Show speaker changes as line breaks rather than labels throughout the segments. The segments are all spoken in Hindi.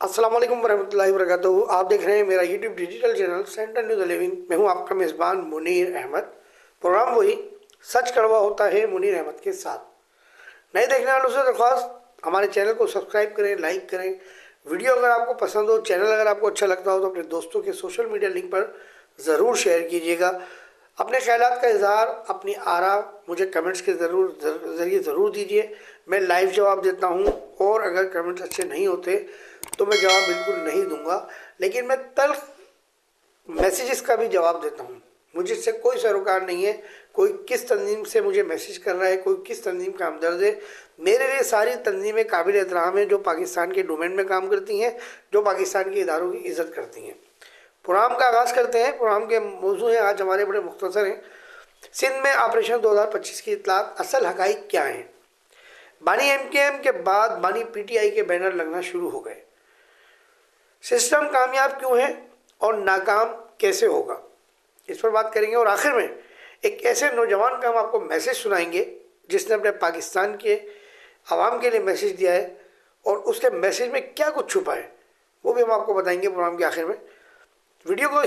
अस्सलाम वालेकुम वरहमतुल्लाहि वबरकातुहू। आप देख रहे हैं मेरा YouTube digital channel centre news 11। मैं हूं आपका मेज़बान मुनीर अहमद। प्रोग्राम वही सच कड़वा होता है मुनीर अहमद के साथ। नए देखने वालों से दरख्वास्त हमारे चैनल को सब्सक्राइब करें, लाइक करें। वीडियो अगर आपको पसंद हो, चैनल अगर आपको अच्छा लगता हो तो अपने दोस्तों के सोशल मीडिया लिंक पर ज़रूर शेयर कीजिएगा। अपने ख्यालात का इजहार, अपनी आरा मुझे कमेंट्स के ज़रिए ज़रूर दीजिए। मैं लाइव जवाब देता हूँ और अगर कमेंट्स अच्छे नहीं होते तो मैं जवाब बिल्कुल नहीं दूंगा, लेकिन मैं तल्ख मैसेजेस का भी जवाब देता हूँ। मुझे इससे कोई सरोकार नहीं है कोई किस तंजीम से मुझे मैसेज कर रहा है, कोई किस तंजीम का हमदर्द है। मेरे लिए सारी तंजीमें काबिल एहतराम हैं जो पाकिस्तान के डोमेन में काम करती हैं, जो पाकिस्तान के इदारों की इज़्ज़त करती हैं। प्रोग्राम का आगाज़ करते हैं। प्रोग्राम के मौजू हैं आज हमारे बड़े मुख्तसर हैं। सिंध में ऑपरेशन 2025 की इतलात, असल हकाइक क्या हैं। बानी MKM के बाद बानी PTI के बैनर लगना शुरू हो गए। सिस्टम कामयाब क्यों है और नाकाम कैसे होगा, इस पर बात करेंगे। और आखिर में एक ऐसे नौजवान का हम आपको मैसेज सुनाएंगे जिसने अपने पाकिस्तान के आवाम के लिए मैसेज दिया है और उसके मैसेज में क्या कुछ छुपा है वो भी हम आपको बताएंगे प्रोग्राम के आखिर में। वीडियो को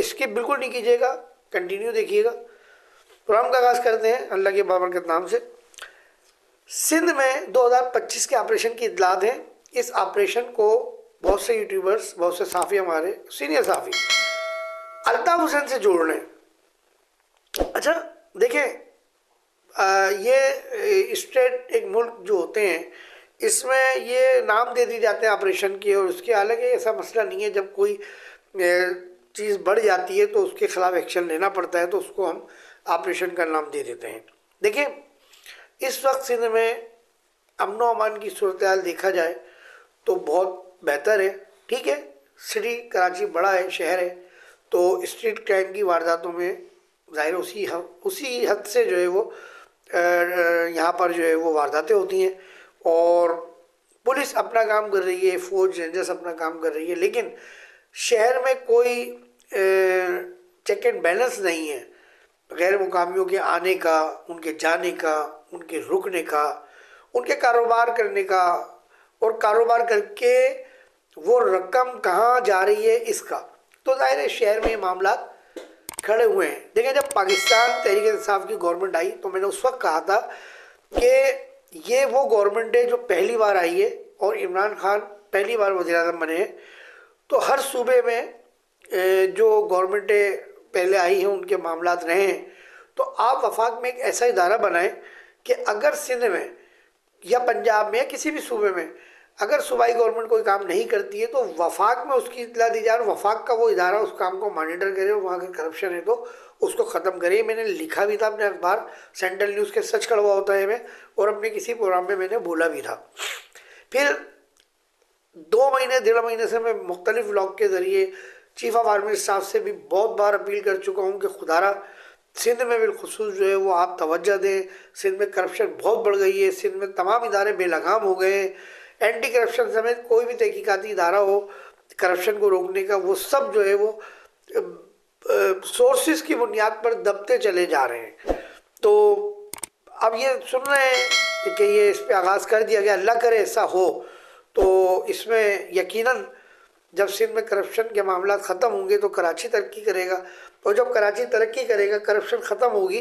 स्किप बिल्कुल नहीं कीजिएगा, कंटिन्यू देखिएगा। प्रोग्राम का आगाज़ करते हैं अल्लाह के बाबरकत नाम से। सिंध में 2025 के ऑपरेशन की इतलात है। इस ऑपरेशन को बहुत से यूट्यूबर्स, बहुत से साफ़ी, हमारे सीनियर साफ़ी अल्ताफ़ हुसैन से जोड़ रहे हैं। अच्छा देखें, ये स्टेट एक मुल्क जो होते हैं इसमें ये नाम दे दी जाते हैं ऑपरेशन के, और उसके हालांकि ऐसा मसला नहीं है। जब कोई चीज़ बढ़ जाती है तो उसके खिलाफ एक्शन लेना पड़ता है, तो उसको हम ऑपरेशन का नाम दे देते हैं। देखिए, इस वक्त सिंध में अमन व अमान की सूरत हाल देखा जाए तो बहुत बेहतर है। ठीक है, सिटी कराची बड़ा है, शहर है, तो स्ट्रीट क्राइम की वारदातों में ज़ाहिर उसी हद से जो है वो यहाँ पर जो है वो वारदातें होती हैं। और पुलिस अपना काम कर रही है, फौज रेंजर्स अपना काम कर रही है, लेकिन शहर में कोई चेक एंड बैलेंस नहीं है। गैर मुकामियों के आने का, उनके जाने का, उनके रुकने का, उनके कारोबार करने का, और कारोबार करके वो रकम कहाँ जा रही है इसका, तो ज़ाहिर है शहर में ये मामला खड़े हुए हैं। देखिए, जब पाकिस्तान तहरीक इंसाफ की गवर्नमेंट आई तो मैंने उस वक्त कहा था कि ये वो गवर्नमेंट है जो पहली बार आई है और इमरान खान पहली बार वज़ीर-ए-आज़म बने हैं। तो हर सूबे में जो गवर्नमेंटें पहले आई हैं उनके मामलात रहे हैं। तो आप वफाक में एक ऐसा इदारा बनाएं कि अगर सिंध में या पंजाब में या किसी भी सूबे में अगर सूबाई गवर्नमेंट कोई काम नहीं करती है तो वफाक में उसकी इतला दी जाए और वफाक का वो इदारा उस काम को मॉनिटर करे और वहाँ अगर करप्शन है तो उसको ख़त्म करे। मैंने लिखा भी था अपने अखबार सेंट्रल न्यूज़ के सच कड़वा होता है में, और अपने किसी प्रोग्राम में मैंने बोला भी था। फिर 2 महीने 1.5 महीने से मैं मुख्तलिफ व्लॉग के ज़रिए चीफ ऑफ आर्मी स्टाफ से भी बहुत बार अपील कर चुका हूँ कि खुदारा सिंध में बिलखुसूस जो है वो आप तवज्जो दें। सिंध में करप्शन बहुत बढ़ गई है, सिंध में तमाम इदारे बेलगाम हो गए हैं। एंटी करप्शन समेत कोई भी तहकीकाती इदारा हो करप्शन को रोकने का, वो सब जो है वो सोर्सेज की बुनियाद पर दबते चले जा रहे हैं। तो अब ये सुन रहे हैं कि ये इस पर आगाज़ कर दिया गया, अल्लाह करे ऐसा हो तो इसमें यकीनन जब सिंध में करप्शन के मामला ख़त्म होंगे तो कराची तरक्की करेगा, और जब कराची तरक्की करेगा, करप्शन ख़त्म होगी,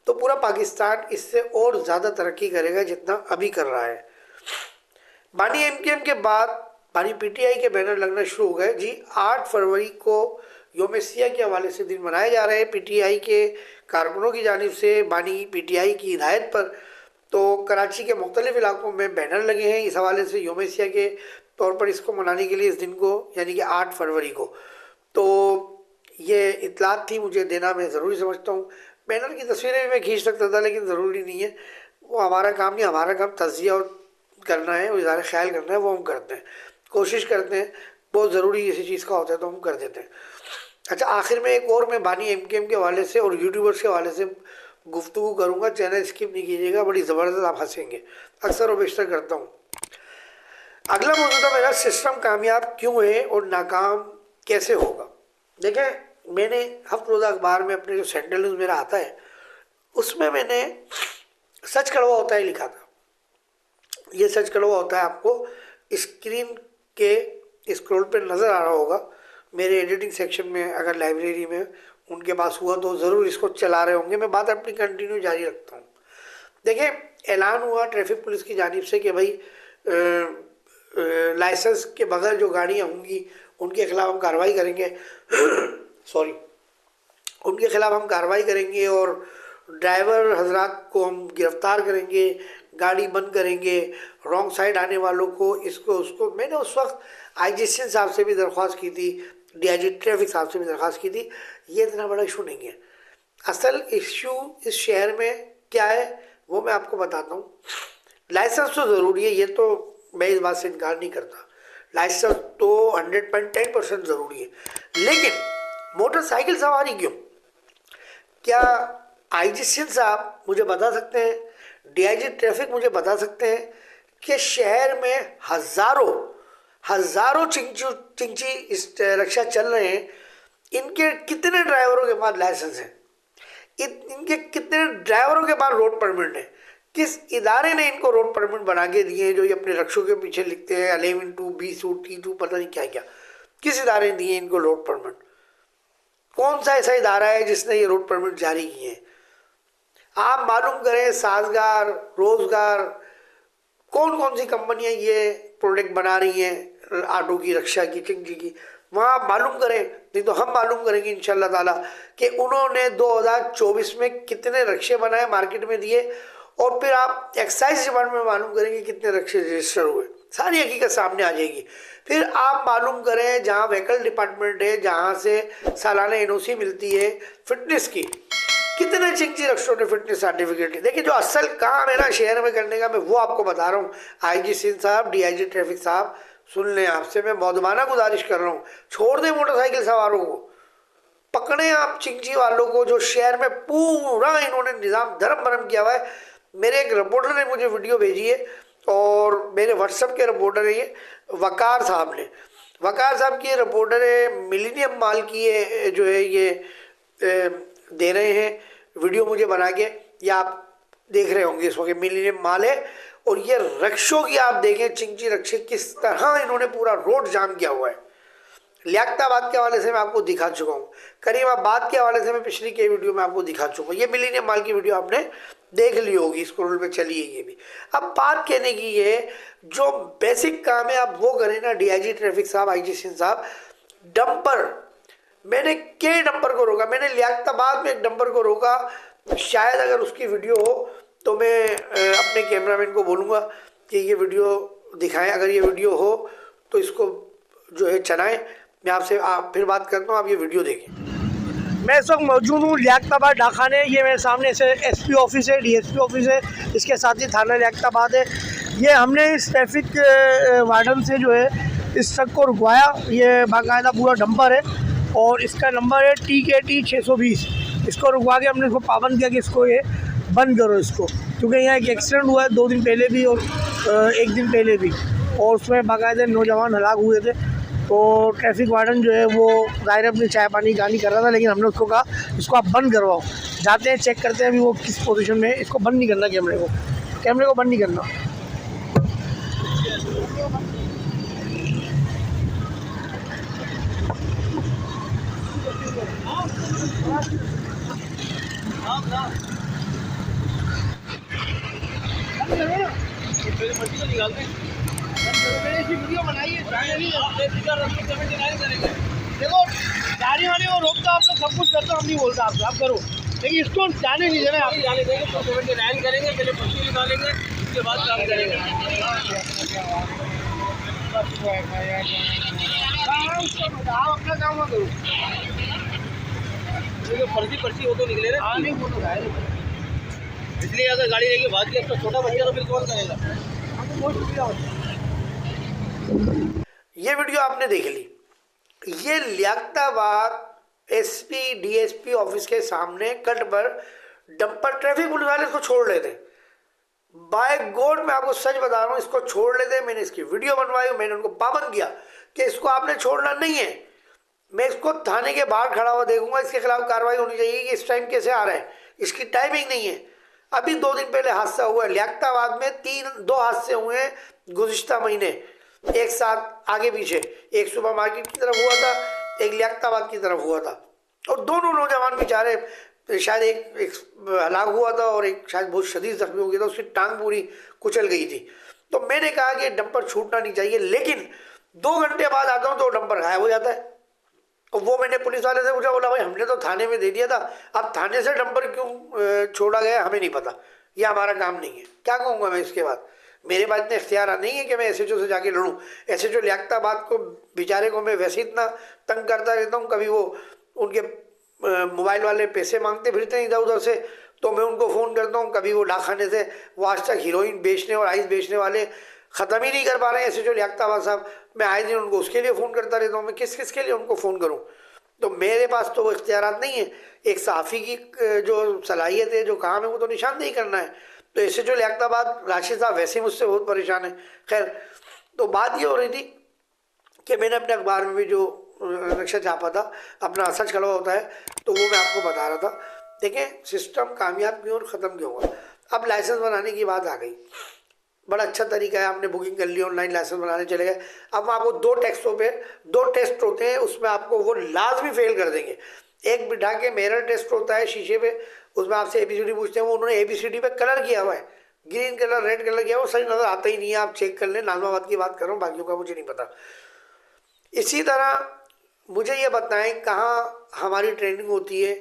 तो पूरा पाकिस्तान इससे और ज़्यादा तरक्की करेगा जितना अभी कर रहा है। बानी MKM के बाद बानी PTI के बैनर लगना शुरू हो गए जी। 8 फरवरी को योम सिया के हवाले से दिन मनाए जा रहे हैं PTI के कारकुनों की जानिब से बानी PTI की हिदायत पर। तो कराची के मुख्तलिफ इलाकों में बैनर लगे हैं इस हवाले से योम सिया के तौर पर इसको मनाने के लिए, इस दिन को यानी कि 8 फरवरी को। तो ये इतलात थी, मुझे देना मैं ज़रूरी समझता हूँ। बैनर की तस्वीरें भी मैं खींच सकता था लेकिन ज़रूरी नहीं है, वो हमारा काम नहीं। हमारा काम तज़किया और करना है, और इज़हार ख्याल करना है, वो हम करते हैं, कोशिश करते हैं। बहुत ज़रूरी किसी चीज़ का होता है तो हम कर देते हैं। अच्छा, आखिर में एक और मैं बानी MKM के हवाले से और यूट्यूबर्स के हवाले से गुफ्तगू करूँगा। चैनल स्किप नहीं कीजिएगा, बड़ी ज़बरदस्त आप हंसेंगे, अक्सर और बेशतर करता हूँ। अगला मौजूदा मेरा सिस्टम कामयाब क्यों है और नाकाम कैसे होगा। देखें, मैंने हफ्ते रोज़ा अखबार में अपने जो सेंट्रल न्यूज़ मेरा आता है उसमें मैंने सच कड़वा होता है लिखा था। ये सच कड़वा होता है आपको स्क्रीन के स्क्रॉल पे नज़र आ रहा होगा मेरे एडिटिंग सेक्शन में, अगर लाइब्रेरी में उनके पास हुआ तो ज़रूर इसको चला रहे होंगे। मैं बात अपनी कंटिन्यू जारी रखता हूँ। देखिए, ऐलान हुआ ट्रैफिक पुलिस की जानिब से कि भाई लाइसेंस के बगैर जो गाड़ियाँ होंगी उनके खिलाफ हम कार्रवाई करेंगे सॉरी, उनके खिलाफ हम कार्रवाई करेंगे और ड्राइवर हजरात को हम गिरफ्तार करेंगे, गाड़ी बंद करेंगे, रॉन्ग साइड आने वालों को इसको उसको। मैंने उस वक्त आईजीएसटी साहब से भी दरख्वास्त की थी, डीआईजी ट्रैफिक साहब से भी दरख्वास्त की थी। ये इतना बड़ा इशू नहीं है। असल इशू इस शहर में क्या है वो मैं आपको बताता हूँ। लाइसेंस तो ज़रूरी है, ये तो मैं इस बात से इनकार नहीं करता, लाइसेंस तो 100.10% ज़रूरी है। लेकिन मोटरसाइकिल सवारी क्यों? क्या आईजीएसटी साहब मुझे बता सकते हैं, डीआईजी ट्रैफिक मुझे बता सकते हैं कि शहर में हज़ारों चिंची रिक्शा चल रहे हैं, इनके कितने ड्राइवरों के पास लाइसेंस है? इनके कितने ड्राइवरों के पास रोड परमिट है? किस इदारे ने इनको रोड परमिट बना के दिए हैं जो ये अपने रिक्शों के पीछे लिखते हैं 11-2, 20, T2, पता नहीं क्या क्या? किस इदारे ने दिए इनको रोड परमिट? कौन सा ऐसा इदारा है जिसने ये रोड परमिट जारी किए हैं? आप मालूम करें, साजगार, रोजगार, कौन कौन सी कंपनियां ये प्रोडक्ट बना रही हैं ऑटो की, रिक्शा की, चिंची की, वहाँ आप मालूम करें। नहीं तो हम मालूम करेंगे इंशाल्लाह ताला कि उन्होंने 2024 में कितने रिक्शे बनाए, मार्केट में दिए, और फिर आप एक्साइज डिपार्टमेंट में मालूम करेंगे कितने रिक्शे रजिस्टर हुए। सारी हकीकत सामने आ जाएगी। फिर आप मालूम करें जहाँ व्हीकल डिपार्टमेंट है, जहाँ से सालाना एनओसी मिलती है फिटनेस की, कितने चिंची रिक्शों ने फिटनेस सर्टिफिकेट है। देखिए, जो असल काम है ना शहर में करने का, मैं वो आपको बता रहा हूँ। आईजी सिंह साहब, डीआईजी ट्रैफिक साहब, सुन लें, आपसे मैं मौदमाना गुजारिश कर रहा हूँ, छोड़ दें मोटरसाइकिल सवारों को, पकड़े आप चिंची वालों को जो शहर में पूरा इन्होंने निज़ाम धर्म भरम किया हुआ है। मेरे एक रिपोर्टर ने मुझे वीडियो भेजी है और मेरे व्हाट्सएप के रिपोर्टर है ये वकार साहब ने, वकार साहब की रिपोर्टर है, मिलीनियम माल की है जो है ये दे रहे हैं वीडियो मुझे बना के, या आप देख रहे होंगे इस वक्त, मिलीनियम माल है। और ये रिक्शों की आप देखें, चिंची रिक्शे किस तरह इन्होंने पूरा रोड जाम किया हुआ है। लियाकताबाद के हवाले से मैं आपको दिखा चुका हूँ, करीमाबाद के हवाले से मैं पिछली के वीडियो में आपको दिखा चुका हूँ। ये मिलीनियम माल की वीडियो आपने देख ली होगी, स्क्रॉल पे चली है ये भी। अब बात कहने की ये, जो बेसिक काम है आप वो करें ना डीआईजी ट्रैफिक साहब, आईजी सिंह साहब। डंपर, मैंने के डंपर को रोका, मैंने लियाकताबाद में एक डंपर को रोका, शायद अगर उसकी वीडियो हो तो मैं अपने कैमरामैन को बोलूँगा कि ये वीडियो दिखाएं, अगर ये वीडियो हो तो इसको जो है चलाएं। मैं आपसे फिर बात करता हूँ, आप ये वीडियो देखें।
मैं इस वक्त मौजूद हूँ लियाकताबाद डाकखाने। ये मेरे सामने से एसपी ऑफिस है, डीएसपी ऑफिस है, इसके साथ ही थाना लियाकताबाद है। ये हमने इस ट्रैफिक वार्डन से जो है इस ट्रक को रुकवाया। ये बाकायदा पूरा डंपर है और इसका नंबर है TKT 620। इसको रुकवा के हमने इसको पाबंद किया कि इसको ये बंद करो इसको, क्योंकि यहाँ एक एक्सीडेंट हुआ है 2 दिन पहले भी और 1 दिन पहले भी, और उसमें बाकायदा नौजवान हलाक हुए थे। तो ट्रैफिक वार्डन जो है वो ज़ाहिर अपनी चाय पानी कहानी कर रहा था, लेकिन हमने उसको कहा इसको आप बंद करवाओ। जाते हैं चेक करते हैं अभी वो किस पोजीशन में है। इसको बंद नहीं करना, कैमरे को बंद नहीं करना। वीडियो बनाइए, देखो गाड़ी वाले को रोकता, आप लोग सब कुछ करते, हम नहीं बोलता आपसे, आप करो, लेकिन इसको जाने नहीं देना। आप जाने देंगे तो 79 करेंगे, पहले पर्ची निकालेंगे, उसके बाद काम करेंगे। आप अपना काम करो, पर्ची हो तो निकले ना। नहीं वो तो है, इसलिए अगर गाड़ी रहेगी भाग गया तो छोटा बच्चा तो फिर कौन करेगा।
ये वीडियो आपने देख ली। ये लियाकताबाद एसपी डीएसपी ऑफिस के सामने कट पर डंपर, ट्रैफिक पुलिस वाले इसको छोड़ लेते। बाय गॉड मैं आपको सच बता रहा हूँ, इसको छोड़ लेते। मैंने इसकी वीडियो बनवाई, मैंने उनको पाबंद किया कि इसको आपने छोड़ना नहीं है। मैं इसको थाने के बाहर खड़ा हुआ देखूंगा, इसके खिलाफ कार्रवाई होनी चाहिए कि इस टाइम कैसे आ रहा है, इसकी टाइमिंग नहीं है। अभी 2 दिन पहले हादसा हुआ है लियाकताबाद में, 2 हादसे हुए हैं गुज़िश्ता महीने। एक साथ आगे पीछे, एक सुपर मार्केट की तरफ हुआ था, एक लियाकताबाद की तरफ हुआ था, और दोनों नौजवान बेचारे, शायद एक हलाक हुआ था और एक शायद बहुत शदीद जख्मी हो गया था, उसकी टांग पूरी कुचल गई थी। तो मैंने कहा कि डंपर छूटना नहीं चाहिए, लेकिन 2 घंटे बाद आता हूँ तो डंपर गायब हो जाता है। और वो मैंने पुलिस वाले से पूछा, बोला भाई हमने तो थाने में दे दिया था, अब थाने से डंपर क्यों छोड़ा गया हमें नहीं पता, ये हमारा काम नहीं है। क्या कहूँगा मैं इसके बाद? मेरे पास इतने इख्तियार नहीं है कि मैं SHO से जाके लड़ूँ। SHO लियाकताबाद को बेचारे को मैं वैसे इतना तंग करता रहता हूँ, कभी वो उनके मोबाइल वाले पैसे मांगते फिरते हैं इधर उधर से, तो मैं उनको फ़ोन करता हूँ, कभी वो डाकखाने से वो आज तक हीरोइन बेचने और आइस बेचने वाले ख़त्म ही नहीं कर पा रहे हैं SHO लियाकताबाद साहब। मैं आए दिन उनको उसके लिए फ़ोन करता रहता हूँ, मैं किस किस के लिए उनको फ़ोन करूँ? तो मेरे पास तो वो इख्तियारात नहीं है। एक सहाफ़ी की जो सलाहियत है, जो काम है, वो तो निशानदेही करना है। तो SHO लियाकताबाद राशिद साहब वैसे ही मुझसे बहुत परेशान है। खैर, तो बात ये हो रही थी कि मैंने अपने अखबार में भी जो नक्शा छापा था, अपना असर खड़ा होता है, तो वो मैं आपको बता रहा था। देखें, सिस्टम कामयाब क्यों और ख़त्म क्यों हुआ। अब लाइसेंस बनाने की बात आ गई, बड़ा अच्छा तरीका है, आपने बुकिंग कर ली, ऑनलाइन लाइसेंस बनाने चले गए। अब आपको 2 टेस्टों पे 2 टेस्ट होते हैं, उसमें आपको वो लाजमी फेल कर देंगे। एक बिठा के मिरर टेस्ट होता है शीशे पे, उसमें आपसे ABCD पूछते हैं, वो उन्होंने ABCD पे कलर किया हुआ है, ग्रीन कलर रेड कलर किया, वो सही नज़र आता ही नहीं है, आप चेक कर लें। नाजमाबाद की बात कर रहा हूँ, बाकियों का मुझे नहीं पता। इसी तरह मुझे ये बताएं कहाँ हमारी ट्रेनिंग होती है।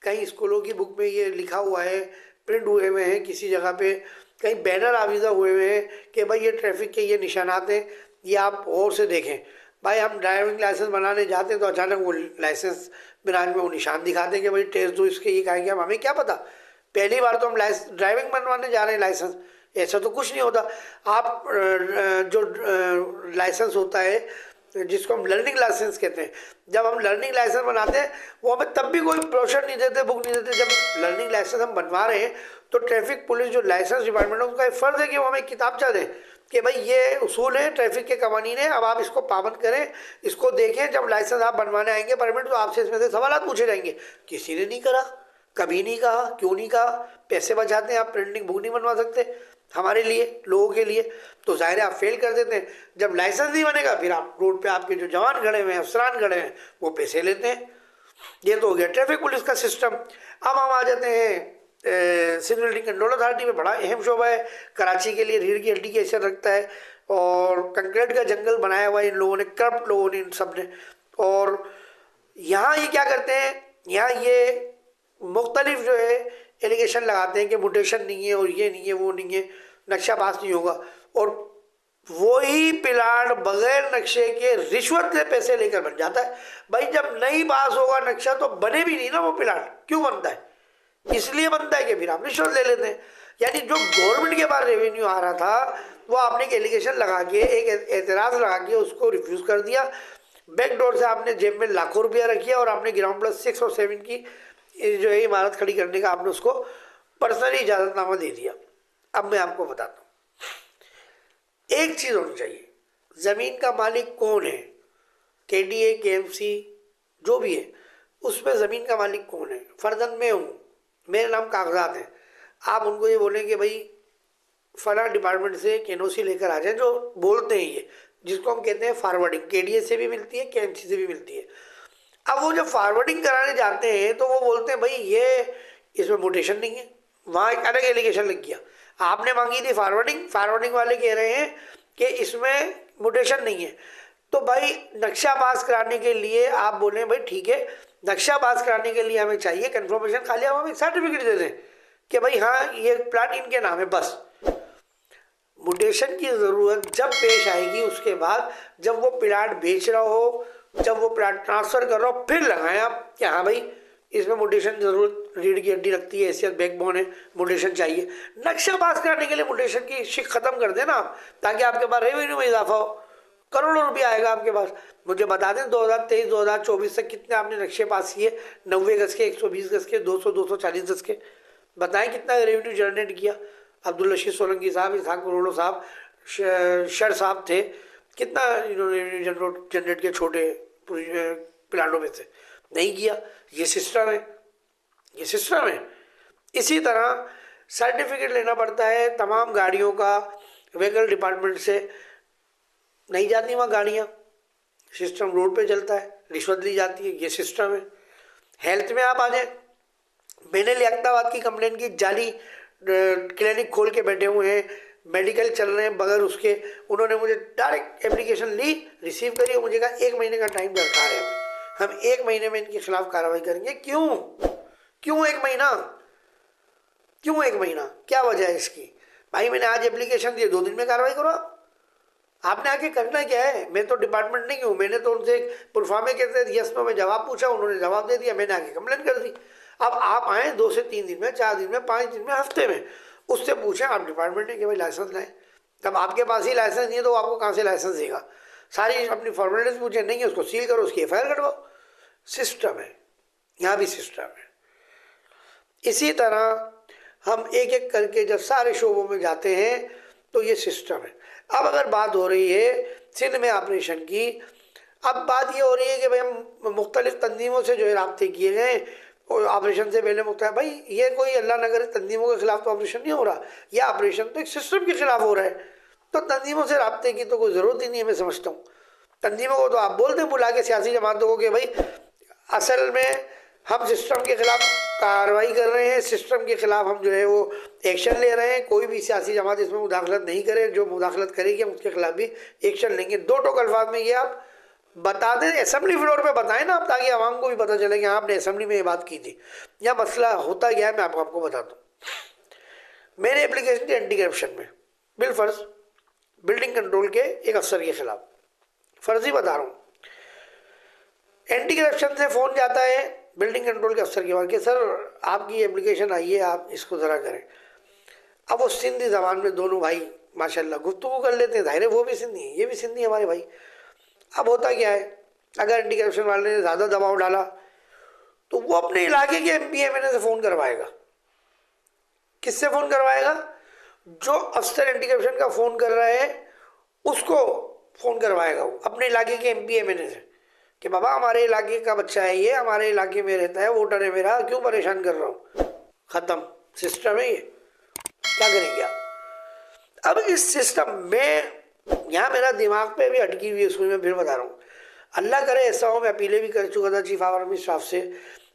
कहीं स्कूलों की बुक में ये लिखा हुआ है, प्रिंट हुए हुए हैं किसी जगह पे, कहीं बैनर आविदा हुए हुए हैं कि भाई ये ट्रैफिक के ये निशानात हैं, ये आप और से देखें। भाई हम ड्राइविंग लाइसेंस बनाने जाते हैं तो अचानक वो लाइसेंस मिराज में वो निशान दिखाते हैं कि भाई टेस्ट दो इसके, ये कहेंगे हम, हमें क्या पता, पहली बार तो हम ड्राइविंग बनवाने जा रहे हैं लाइसेंस, ऐसा तो कुछ नहीं होता। आप जो लाइसेंस होता है जिसको हम लर्निंग लाइसेंस कहते हैं, जब हम लर्निंग लाइसेंस बनाते हैं वो हमें तब भी कोई ब्रोशर नहीं देते, बुक नहीं देते। जब लर्निंग लाइसेंस हम बनवा रहे हैं तो ट्रैफिक पुलिस जो लाइसेंस डिपार्टमेंट है उसका एक फ़र्ज़ है कि वो हमें किताबचा दें कि भाई ये उसूल है, ट्रैफिक के कवानीन है, अब आप इसको पाबंद करें, इसको देखें। जब लाइसेंस आप बनवाने आएंगे परमिट, तो आपसे इसमें से सवाल पूछे जाएंगे। किसी ने नहीं करा, कभी नहीं कहा, क्यों नहीं कहा? पैसे बचाते हैं आप, प्रिंटिंग बुक नहीं बनवा सकते हमारे लिए, लोगों के लिए, तो जाहिर है आप फेल कर देते हैं। जब लाइसेंस नहीं बनेगा फिर आप रोड पे आपके जो जवान खड़े हुए हैं, अफसरान खड़े हैं, वो पैसे लेते हैं। ये तो हो गया ट्रैफिक पुलिस का सिस्टम। अब हम आ जाते हैं सिग्नल कंट्रोल अथॉरिटी में, बड़ा अहम शोबा है, कराची के लिए रीढ़ की हड्डी की हैसियत रखता है, और कंक्रीट का जंगल बनाया हुआ है इन लोगों ने, करप्ट लोगों ने, इन सब ने। और यहाँ ये क्या करते हैं, यहाँ ये मुख्तलिफ जो है एलिगेशन लगाते हैं कि म्यूटेशन नहीं है और ये नहीं है, वो नहीं है, नक्शा पास नहीं होगा, और वही प्लाट बगैर नक्शे के रिश्वत से पैसे लेकर बन जाता है। भाई जब नहीं पास होगा नक्शा तो बने भी नहीं ना वो प्लाट, क्यों बनता है? इसलिए बनता है कि फिर आप रिश्वत ले लेते हैं। यानी जो गवर्नमेंट के पास रेवेन्यू आ रहा था वो आपने एक एलिगेशन लगा के, एक एतराज़ लगा के उसको रिफ्यूज़ कर दिया, बैकडोर से आपने जेब में लाखों रुपया रखिया, और आपने ग्राउंड प्लस 6 और 7 की जो है इमारत खड़ी करने का आपने उसको पर्सनली इजाज़तनामा दे दिया। अब मैं आपको बताता हूँ, एक चीज़ होनी चाहिए, ज़मीन का मालिक कौन है, KDA KMC जो भी है, उसमें ज़मीन का मालिक कौन है? फर्जन मैं हूँ, मेरे नाम कागजात हैं। आप उनको ये बोलें कि भाई फला डिपार्टमेंट से KNOC लेकर आ जाए, जो बोलते हैं ये, जिसको हम कहते हैं फॉरवर्डिंग, KDA से भी मिलती है, KMC से भी मिलती है। अब वो जब फॉरवर्डिंग कराने जाते हैं तो वो बोलते हैं भाई ये इसमें म्यूटेशन नहीं है, वहाँ एक अलग एलिगेशन लग गया। आपने मांगी थी फॉरवर्डिंग, फॉरवर्डिंग वाले कह रहे हैं कि इसमें म्यूटेशन नहीं है। तो भाई नक्शा पास कराने के लिए आप बोले भाई ठीक है, नक्शा पास कराने के लिए हमें चाहिए कन्फर्मेशन, खाली आप हमें सर्टिफिकेट दे दें कि भाई हाँ ये प्लाट इनके नाम है, बस। म्यूटेशन की ज़रूरत जब पेश आएगी उसके बाद, जब वो प्लाट बेच रहा हो, जब वो प्लाट ट्रांसफ़र कर रहा हो, फिर लगाएं आप कि हाँ भाई इसमें म्यूटेशन ज़रूरत, रीढ़ की हड्डी रखती है, हैसियत बैकबोन है, म्यूटेशन चाहिए। नक्शा पास करने के लिए म्यूटेशन की शिक ख़त्म कर देना आप, ताकि आपके पास रेवेन्यू में इजाफा हो, करोड़ों रुपया आएगा आपके पास। मुझे बता दें 2023-2024 तक कितने आपने नक्शे पास किए, 90 गज़ के, 120 गज़ के, 200-240 गज़ के, बताएं कितना रेवेन्यू जनरेट किया। अब्दुल रशीद सोलंकी साहब, इसहाक करोड़ो साहब, शर साहब थे, कितना इन्होंने रेवेन्यू जनरेट किया छोटे प्लाटों में से? नहीं किया। ये सिस्टम है, ये सिस्टम है। इसी तरह सर्टिफिकेट लेना पड़ता है तमाम गाड़ियों का व्हीकल डिपार्टमेंट से, नहीं जाती वहाँ गाड़ियाँ, सिस्टम रोड पे चलता है, रिश्वत ली जाती है, ये सिस्टम है। हेल्थ में आप आ जाए, मैंने लियाकताबाद की कंप्लेन की, जाली क्लिनिक खोल के बैठे हुए हैं, मेडिकल चल रहे हैं बगैर उसके। उन्होंने मुझे डायरेक्ट एप्लीकेशन ली, रिसीव करी और मुझे कहा 1 महीने का टाइम दरकार है, हम 1 महीने में इनके खिलाफ कार्रवाई करेंगे। क्यों 1 महीना, क्यों 1 महीना, क्या वजह है इसकी? भाई मैंने आज एप्लीकेशन दी, 2 दिन में कार्रवाई करो। आपने आके करना क्या है? मैं तो डिपार्टमेंट नहीं हूँ, मैंने तो उनसे पुरफामे के तहत यस नो में जवाब पूछा, उन्होंने जवाब दे दिया, मैंने आके कंप्लेन कर दी। अब आप आए 2 से 3 दिन में, 4 दिन में, 5 दिन में, हफ्ते में, उससे पूछें आप डिपार्टमेंट है कि भाई लाइसेंस लाएं। तब आपके पास ही लाइसेंस नहीं है तो आपको कहाँ से लाइसेंस देगा? सारी अपनी फॉर्मेलिटीज पूछे, नहीं है उसको सील करो, उसकी FIR कटवाओ। सिस्टम है, यहाँ भी सिस्टम है। इसी तरह हम एक एक करके जब सारे शोबों में जाते हैं तो ये सिस्टम है। अब अगर बात हो रही है सिंध में ऑपरेशन की, अब बात ये हो रही है कि भाई हम मुख्तलिफ तंजीमों से जो है राब्ते किए गए और ऑपरेशन से पहले मुख्तलिफ, भाई ये कोई अल्लाह न करे तंजीमों के खिलाफ तो ऑपरेशन नहीं हो रहा, यह ऑपरेशन तो एक सिस्टम के खिलाफ हो रहा है। तो तंजीमों से राब्ते की तो कोई ज़रूरत ही नहीं है, मैं समझता हूँ। तंजीमों को तो आप बोलते हैं बुला के सियासी जमातों को कि भाई असल में हम सिस्टम के खिलाफ कार्रवाई कर रहे हैं, सिस्टम के खिलाफ हम जो है वो एक्शन ले रहे हैं, कोई भी सियासी जमात इसमें मुदाखलत नहीं करे, जो मुदाखलत करेगी हम उसके खिलाफ भी एक्शन लेंगे। 2 टोक अल्फाज में ये आप बता दें, असेंबली फ्लोर पे बताएं ना आप, ताकि आवाम को भी पता चले कि आपने असेंबली में ये बात की थी। यह मसला होता गया है, मैं आपको बताता हूँ। मैंने एप्लीकेशन दी एंटी करप्शन में, बिलफर्ज बिल्डिंग कंट्रोल के एक अफसर के खिलाफ, फर्जी बता रहा हूँ। एंटी करप्शन से फ़ोन जाता है बिल्डिंग कंट्रोल के अफसर के पास कि सर आपकी एप्लीकेशन आई है, आप इसको ज़रा करें। अब वो सिंधी ज़बान में दोनों भाई माशाल्लाह गुफ्तगू कर लेते हैं, जाहिर है वो भी सिंधी है, ये भी सिंधी है हमारे भाई। अब होता क्या है, अगर एंटी करप्शन वाले ने ज़्यादा दबाव डाला तो वो अपने इलाके के MP MNA से फ़ोन करवाएगा। किससे फ़ोन करवाएगा? जो अफसर एंटी करप्शन का फ़ोन कर रहा है उसको फ़ोन करवाएगा वो अपने इलाके के MP MNA से कि बाबा हमारे इलाके का बच्चा है, ये हमारे इलाके में रहता है, वोटर है मेरा, क्यों परेशान कर रहा हूँ। ख़त्म, सिस्टम है ये, क्या करेंगे आप? अब इस सिस्टम में यहाँ मेरा दिमाग पे भी अटकी हुई है, उसमें मैं फिर बता रहा हूँ। अल्लाह करे ऐसा हो, मैं अपीलें भी कर चुका था चीफ ऑफ आर्मी स्टाफ से,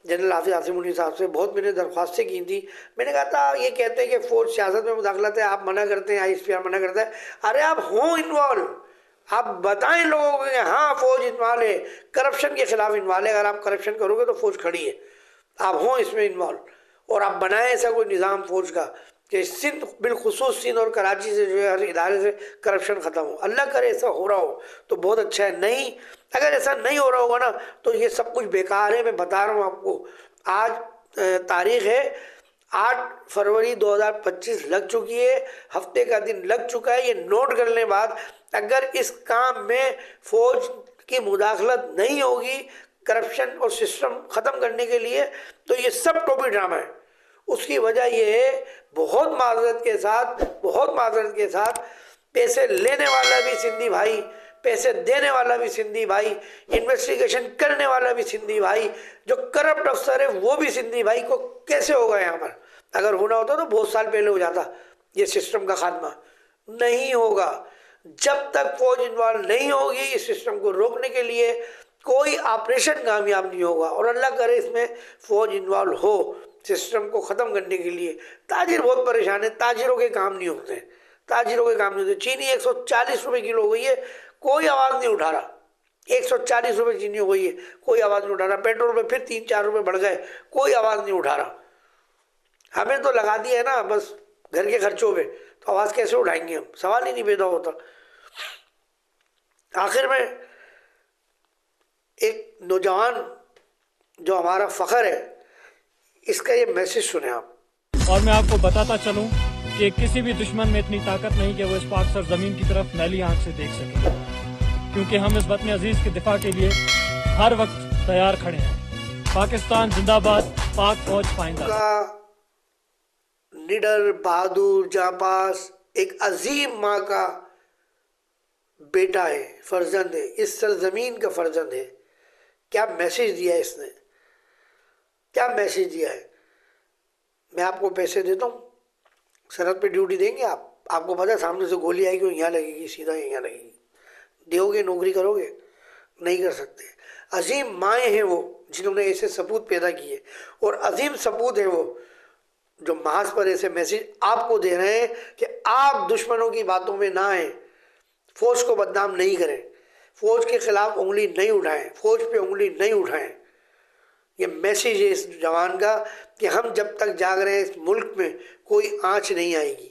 जनरल हाफिज आसिम मुनीर साहब से, बहुत मैंने दरख्वास्तें की थी। मैंने कहा था ये कहते हैं कि फौज सियासत में मुदाखलत है, आप मना करते हैं, ISPR मना करता है। अरे आप हों इन्वॉल्व, आप बताएं लोगों को कि हाँ फौज इन्वॉल्व है, करप्शन के खिलाफ इन्वॉल्व है, अगर आप करप्शन करोगे तो फौज खड़ी है, आप हों इसमें इन्वॉल्व। और आप बनाएं ऐसा कोई निज़ाम फौज का कि सिंध बिलखुसूस सिंध और कराची से जो है हर इदारे से करप्शन ख़त्म हो। अल्लाह करे ऐसा हो रहा हो तो बहुत अच्छा है, नहीं अगर ऐसा नहीं हो रहा होगा ना तो ये सब कुछ बेकार है। मैं बता रहा हूँ आपको, आज तारीख़ है 8 फरवरी 2025 लग चुकी है, हफ्ते का दिन लग चुका है। ये नोट कर लें बात, अगर इस काम में फ़ौज की मुदाखलत नहीं होगी करप्शन और सिस्टम ख़त्म करने के लिए तो ये सब टोपी ड्रामा है। उसकी वजह ये है, बहुत माजरत के साथ पैसे लेने वाला भी सिंधी भाई, पैसे देने वाला भी सिंधी भाई, इन्वेस्टिगेशन करने वाला भी सिंधी भाई, जो करप्ट अफसर है वो भी सिंधी भाई। को कैसे होगा यहाँ पर? अगर होना होता तो बहुत साल पहले हो जाता। ये सिस्टम का खात्मा नहीं होगा जब तक फौज इन्वॉल्व नहीं होगी। इस सिस्टम को रोकने के लिए कोई ऑपरेशन कामयाब नहीं होगा, और अल्लाह करे इसमें फौज इन्वॉल्व हो सिस्टम को ख़त्म करने के लिए। ताजिर बहुत परेशान है, ताजिरों के काम नहीं होते, ताजिरों के काम नहीं होते। चीनी 140 रुपये किलो हो गई है, कोई आवाज़ नहीं उठा रहा। 140 रुपये चीनी हो गई है, कोई आवाज़ नहीं उठा रहा। पेट्रोल पे फिर 3-4 रुपये बढ़ गए, कोई आवाज़ नहीं उठा रहा। हमें तो लगा दिया है ना बस घर के खर्चों पे, तो आवाज़ कैसे उठाएंगे हम? सवाल ही नहीं पैदा होता। आखिर में एक नौजवान जो हमारा फ़ख्र है, इसका ये मैसेज सुने आप।
और मैं आपको बताता चलूं कि किसी भी दुश्मन में इतनी ताकत नहीं कि वो इस पाक सरजमीन की तरफ मैली आंख से देख सके, क्योंकि हम इस वतन अजीज के दिफा के लिए हर वक्त तैयार खड़े हैं। पाकिस्तान जिंदाबाद, पाक फौज पाइंदा।
का निडर, बहादुर, जांबाज, एक अजीम माँ का बेटा है, फर्जंद है, इस सरजमीन का फर्जंद है। क्या मैसेज दिया है इसने, क्या मैसेज दिया है? मैं आपको पैसे देता हूँ, सरहद पे ड्यूटी देंगे आप, आपको पता है सामने से गोली आएगी और यहाँ लगेगी, सीधा यहाँ लगेगी, दोगे, नौकरी करोगे? नहीं कर सकते। अजीम माएँ हैं वो जिन्होंने ऐसे सपूत पैदा किए, और अजीम सपूत है वो जो महज पर ऐसे मैसेज आपको दे रहे हैं कि आप दुश्मनों की बातों में ना आए, फौज को बदनाम नहीं करें, फौज के खिलाफ उंगली नहीं उठाएं, फौज पे उंगली नहीं उठाएं। ये मैसेज है इस जवान का कि हम जब तक जाग रहे हैं इस मुल्क में कोई आँच नहीं आएगी।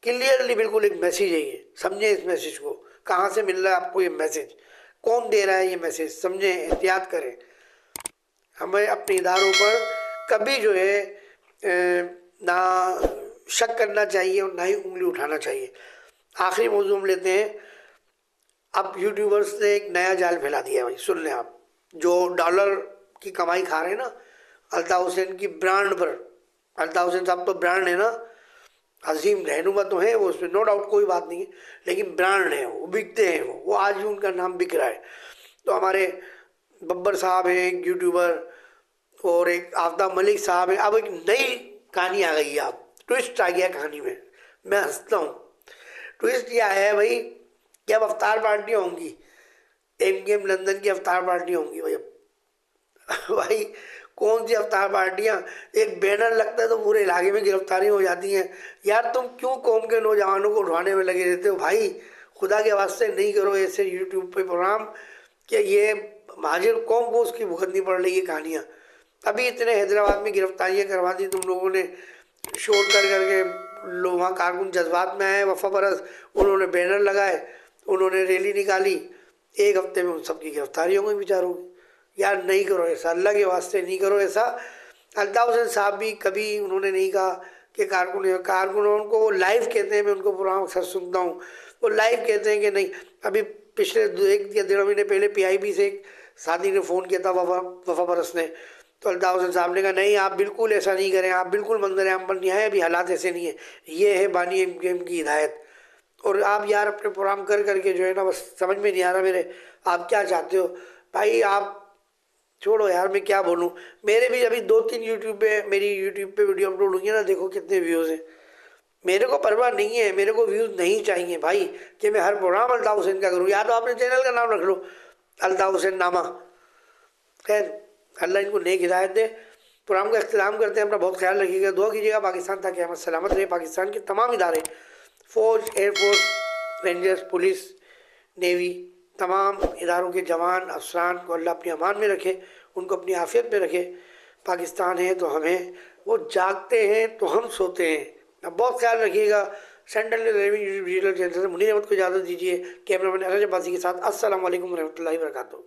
क्लियरली बिल्कुल एक मैसेज है ये, समझें इस मैसेज को। कहाँ से मिल रहा है आपको ये मैसेज, कौन दे रहा है ये मैसेज, समझें, एहतियात करें। हमें अपने इदारों पर कभी जो है ना शक करना चाहिए और ना ही उंगली उठाना चाहिए। आखिरी मौजूद हम लेते हैं। अब यूट्यूबर्स ने एक नया जाल फैला दिया है भाई, सुन लें आप। जो डॉलर की कमाई खा रहे हैं ना अल्ताफ़ हुसैन की ब्रांड पर, अल्ताफ़ हुसैन साहब तो ब्रांड है ना, अजीम रहनुमा तो है वो, उसमें नो डाउट कोई बात नहीं है, लेकिन ब्रांड है वो, बिकते हैं वो आज भी उनका नाम बिक रहा है। तो हमारे बब्बर साहब हैं एक यूट्यूबर, और एक आफ्ताब मलिक साहब है। अब एक नई कहानी आ गई है, अब ट्विस्ट आ गया कहानी में, मैं हंसता हूँ। ट्विस्ट यह है भाई कि अब अफ्तार पार्टियाँ होंगी, MKM लंदन की अफ्तार पार्टियाँ होंगी भाई। भाई कौन सी अफ्तार पार्टियाँ, एक बैनर लगता है तो पूरे इलाके में गिरफ्तारी हो जाती हैं। यार तुम क्यों कौम के नौजवानों को उठाने में लगे रहते हो भाई? खुदा के वास्ते नहीं करो ऐसे यूट्यूब पे प्रोग्राम कि ये महाजिर कौम को उसकी भुगतनी पड़ रही है कहानियाँ। अभी इतने हैदराबाद में गिरफ्तारियाँ करवा दी तुम लोगों ने, शोर कर करके लोग वहाँ कारकुन जज्बात में आए, वफा परस, उन्होंने बैनर लगाए, उन्होंने रैली निकाली, एक हफ्ते में उन सबकी गिरफ्तारी हो गई बेचारों की। यार नहीं करो ऐसा, अल्लाह के वास्ते नहीं करो ऐसा। अल्ताफ़ हुसैन साहब भी कभी उन्होंने नहीं कहा कि कारकुन उनको वो लाइव कहते हैं, मैं उनको प्रोग्राम अक्सर सुनता हूँ, वो लाइव कहते हैं कि नहीं। अभी पिछले 1 या 1.5 महीने पहले PIB से एक साथी ने फ़ोन किया था, वफा परस ने, तो अल्ताफ़ हुसैन साहब ने कहा नहीं आप बिल्कुल ऐसा नहीं करें, आप बिल्कुल मंजर आम पर नहीं आए, अभी हालात ऐसे नहीं है, ये है बानी MKM की हिदायत। और आप यार अपने प्रोग्राम कर करके जो है ना, बस समझ में नहीं आ रहा मेरे, आप क्या चाहते हो भाई? आप छोड़ो यार, मैं क्या बोलूँ। मेरे भी अभी 2-3 मेरी यूट्यूब पे वीडियो अपलोड हुई है ना, देखो कितने व्यूज़ हैं। मेरे को परवाह नहीं है, मेरे को व्यूज़ नहीं चाहिए भाई कि मैं हर प्रोग्राम अल्ताफ़ हुसैन का करूँ। या तो आपने चैनल का नाम रख लो अल्ताफ़ हुसैन नामा। खैर अल्लाह इनको नेक हिदायत दे। प्रोग्राम का इख्तिताम करते हैं, अपना बहुत ख्याल रखिएगा, दुआ कीजिएगा पाकिस्तान ताकि हम सलामत रहे। पाकिस्तान के तमाम इदारे, फ़ौज, एयरफोर्स, रेंजर्स, पुलिस, नेवी, तमाम इदारों के जवान अफसरान को अल्लाह अपनी अमान में रखे, उनको अपनी आफियत में रखे। पाकिस्तान है तो हमें, वो जागते हैं तो हम सोते हैं। अब बहुत ख्याल रखिएगा। सेंट्रल डिजिटल चैनल से मुनीर अहमद को इजाज़त दीजिए। कैमरामैन अरज अब्बासी के साथ अस्सलाम वालेकुम रहमतुल्लाहि व बरकातुहू।